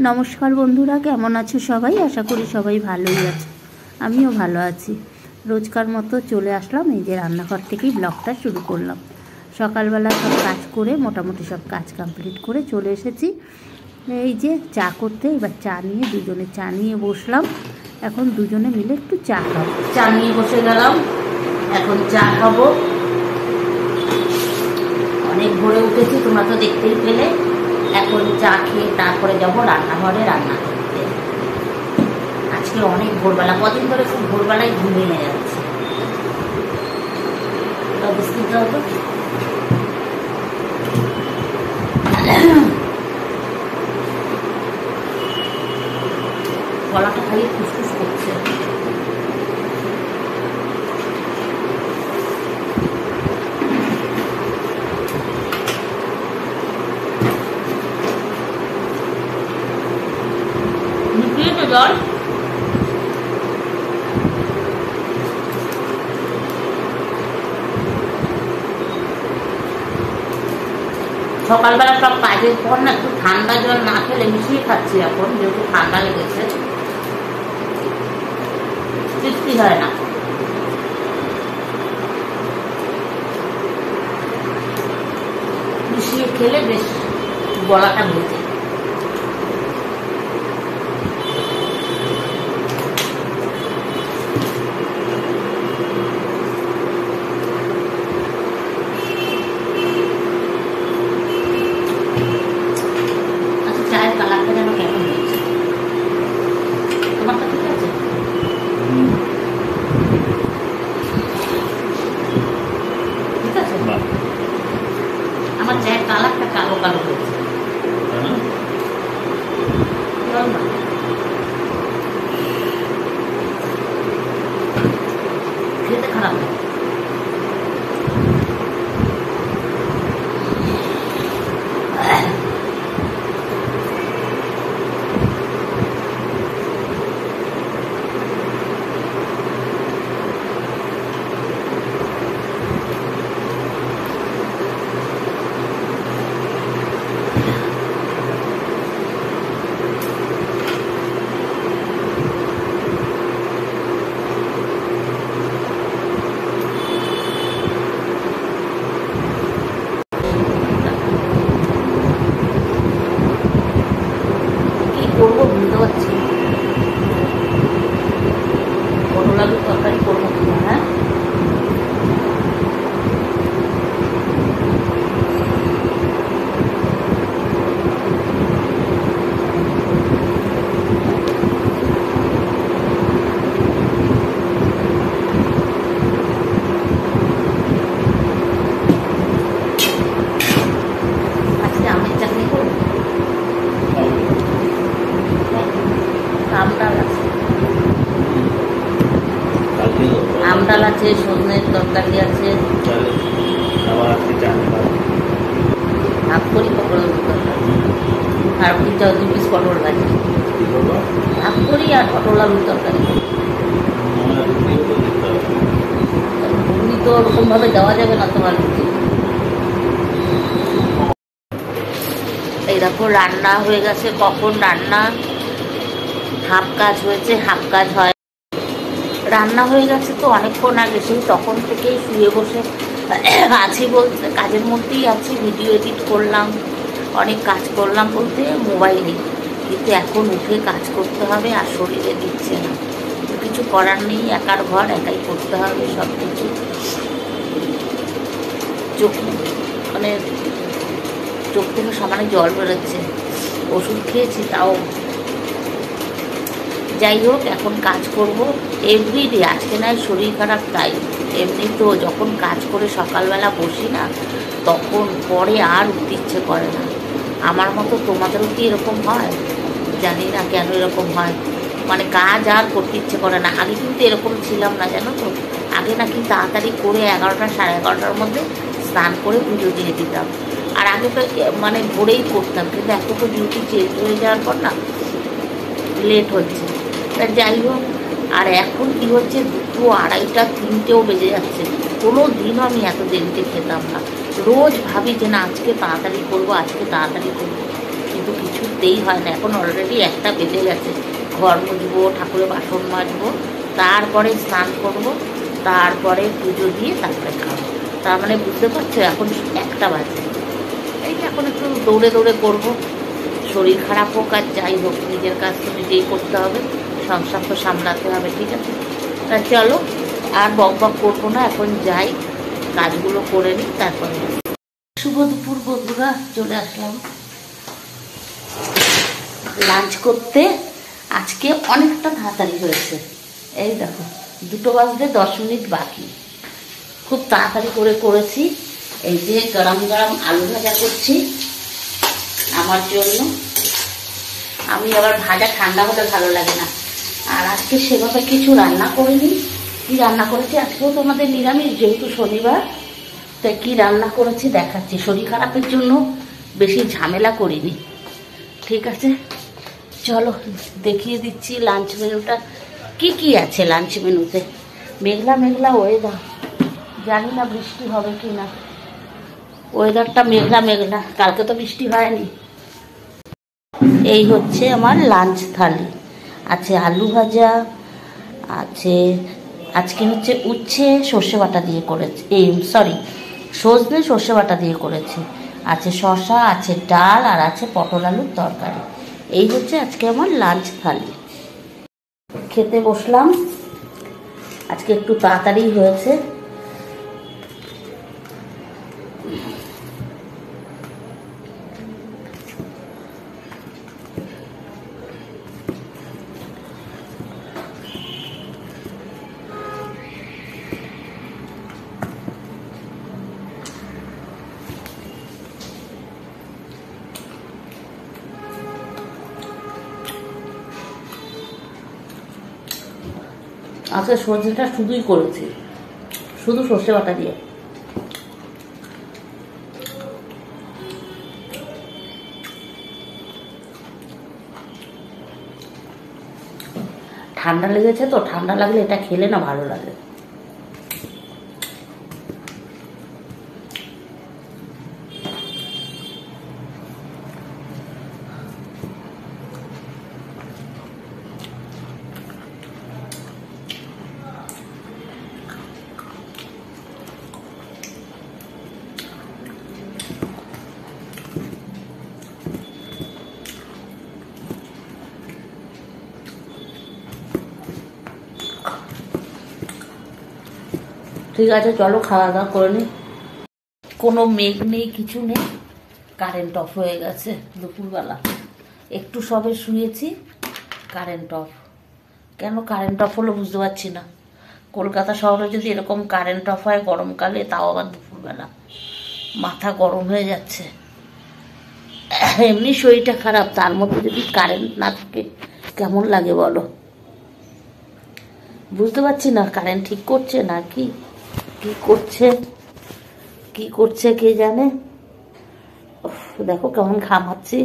নমস্কার বন্ধুরা, কেমন আছো সবাই? আশা করি সবাই ভালোই আছে, আমিও ভালো আছি। রোজকার মতো চলে আসলাম, এই যে রান্নাঘর থেকেই ব্লগটা শুরু করলাম। সকালবেলা সব কাজ করে মোটামুটি সব কাজ কমপ্লিট করে চলে এসেছি এই যে চা করতে। এবার চা নিয়ে দুজনে চা নিয়ে বসলাম। এখন দুজনে মিলে একটু চা খাবো। চা নিয়ে বসে গেলাম, এখন চা খাবো। অনেক ভোরে উঠেছি, তোমরা তো দেখতেই পেলে। এখন চা খেয়ে তারপরে যাবো রান্নাঘরে রান্না করতে। আজকে অনেক ভোরবেলা, কদিন ধরে খুব ভোরবেলায় ঘুম ভেঙে যাচ্ছে। বুঝতে হবে, গলাটা খালি ফুসফুস করছে। জল সকালবেলা সব কাজের পর না একটু ঠান্ডা জল না খেলে মিশিয়ে খাচ্ছি এখন, যেহেতু ঠান্ডা লেগেছে। তৃপ্তি হয় না। মিশিয়ে খেলে বেশ গলাটা ভেজে। আমার চায়ের কালারটা কালো কালো হয়েছে। খেতে খারাপ লাগে। করবো বুঝতে পারছি, পটল আলুর তরকারি করবো কিনা। হ্যাঁ, আজকে আমের চাটনি করবো। আমডাল আছে, সজনের তরকারি আছে, ভাগ করি পটলের তরকারি, আর 2 পিস পটল ভাজি ভাগ করি, আর পটল আলুর তরকারি। ঘুগনি তো ওরকম ভাবে দেওয়া যাবে না তোমার রুটি। এই দেখো রান্না হয়ে গেছে। কখন রান্না হাফ কাজ হয়েছে, হাফ কাজ হয়। রান্না হয়ে গেছে তো অনেকক্ষণ আগে, সেই তখন থেকেই শুয়ে বসে আছি, বলতে কাজের মধ্যেই আছি। ভিডিও এডিট করলাম, অনেক কাজ করলাম বলতে মোবাইলে, কিন্তু এখন উঠে কাজ করতে হবে, আর শরীরে দিচ্ছে না। কিছু করার নেই, একার ঘর একাই করতে হবে সব কিছু। চোখ মানে চোখ থেকে সমানে জল বেরোচ্ছে, ওষুধ খেয়েছি তাও। যাই হোক, এখন কাজ করব এভরিডে। আজকে নয় শরীর খারাপ তাই, এমনি তো যখন কাজ করে সকালবেলা বসি না, তখন পরে আর উঠতে ইচ্ছে করে না। আমার মতো তোমাদেরও কি এরকম হয়? জানি না কেন এরকম হয়, মানে কাজ আর করতে ইচ্ছে করে না। আগে কিন্তু এরকম ছিলাম না, জানো তো। আগে নাকি তাড়াতাড়ি করে 11টা সাড়ে 11টার মধ্যে স্নান করে পুজো দিয়ে দিতাম, আর আগে তো মানে ভোরেই করতাম। কিন্তু এখন তো ডিউটি চেঞ্জ হয়ে যাওয়ার পর না লেট হচ্ছে। তা যাই হোক, আর এখন কি হচ্ছে, 2, 2:30, 3টেও বেজে যাচ্ছে। কোনো দিনও আমি এত দেরিতে খেতাম না। রোজ ভাবি যে না আজকে তাড়াতাড়ি করবো, আজকে তাড়াতাড়ি করবো, কিন্তু কিছুতেই উঠতেই হয় না, এখন অলরেডি 1টা বেজে গেছে। ঘর মুছবো, ঠাকুরের বাসন মাজবো, তারপরে স্নান করব, তারপরে পুজো দিয়ে তারপরে খাবো। তার মানে বুঝতে পারছো এখন 1টা বাজে। এই যে এখন একটু দৌড়ে দৌড়ে করবো, শরীর খারাপ হোক আর যাই হোক নিজের কাজ তো নিজেই করতে হবে, সংসার তো সামলাতে হবে, ঠিক আছে? তা চলো আর বক বক করবো না, এখন যাই কাজগুলো করে নিই তারপরে। শুভ দুপুর বন্ধুরা, চলে আসলাম লাঞ্চ করতে। আজকে অনেকটা তাড়াতাড়ি হয়েছে, এই দেখো 2টো বাজতে 10 মিনিট বাকি। খুব তাড়াতাড়ি করে করেছি। এই যে গরম গরম আলু ভাজা করছি আমার জন্য। আমি আবার ভাজা ঠান্ডা হলে ভালো লাগে না। আর আজকে সেভাবে কিছু রান্না করিনি। কি রান্না করেছি আজকেও তোমাদের নিরামিষ, যেহেতু শনিবার, তাই কি রান্না করেছি দেখাচ্ছি। শরীর খারাপের জন্য বেশি ঝামেলা করিনি, ঠিক আছে? চলো দেখিয়ে দিচ্ছি লাঞ্চ মেনুটা কি কি আছে। লাঞ্চ মেনুতে মেঘলা মেঘলা ওয়েদার, জানি না বৃষ্টি হবে কি না। ওয়েদারটা মেঘলা মেঘলা, কালকে তো বৃষ্টি হয়নি। এই হচ্ছে আমার লাঞ্চ থালি। আছে আলু ভাজা, আছে আজকে হচ্ছে উচ্ছে সর্ষে বাটা দিয়ে করেছি, সজনে সর্ষে বাটা দিয়ে করেছি। আছে শসা, আছে ডাল, আর আছে পটল আলুর তরকারি। এই হচ্ছে আজকে আমার লাঞ্চ থালি। খেতে বসলাম, আজকে একটু তাড়াতাড়ি হয়েছে। আজকে সর্ষেটা শুধুই করেছি, শুধু সর্ষে বাটা দিয়ে। ঠান্ডা লেগেছে তো, ঠান্ডা লাগলে এটা খেলে না ভালো লাগে। ঠিক আছে, চলো খাওয়া দাওয়া করে নি। কোনো মেঘ নেই, কিছু নেই, কারেন্ট অফ হয়ে গেছে দুপুরবেলা। একটু সবে শুয়েছি, কারেন্ট অফ। কেন কারেন্ট অফ হলো বুঝতে পারছি না। কলকাতা শহরে যদি এরকম কারেন্ট অফ হয় গরমকালে, তাও আবার দুপুরবেলা, মাথা গরম হয়ে যাচ্ছে। এমনি শরীরটা খারাপ, তার মধ্যে যদি কারেন্ট না থাকে কেমন লাগে বলো? বুঝতে পারছি না কারেন্ট ঠিক করছে না কি করছে কে জানে। দেখো কেমন ঘামাচ্ছি।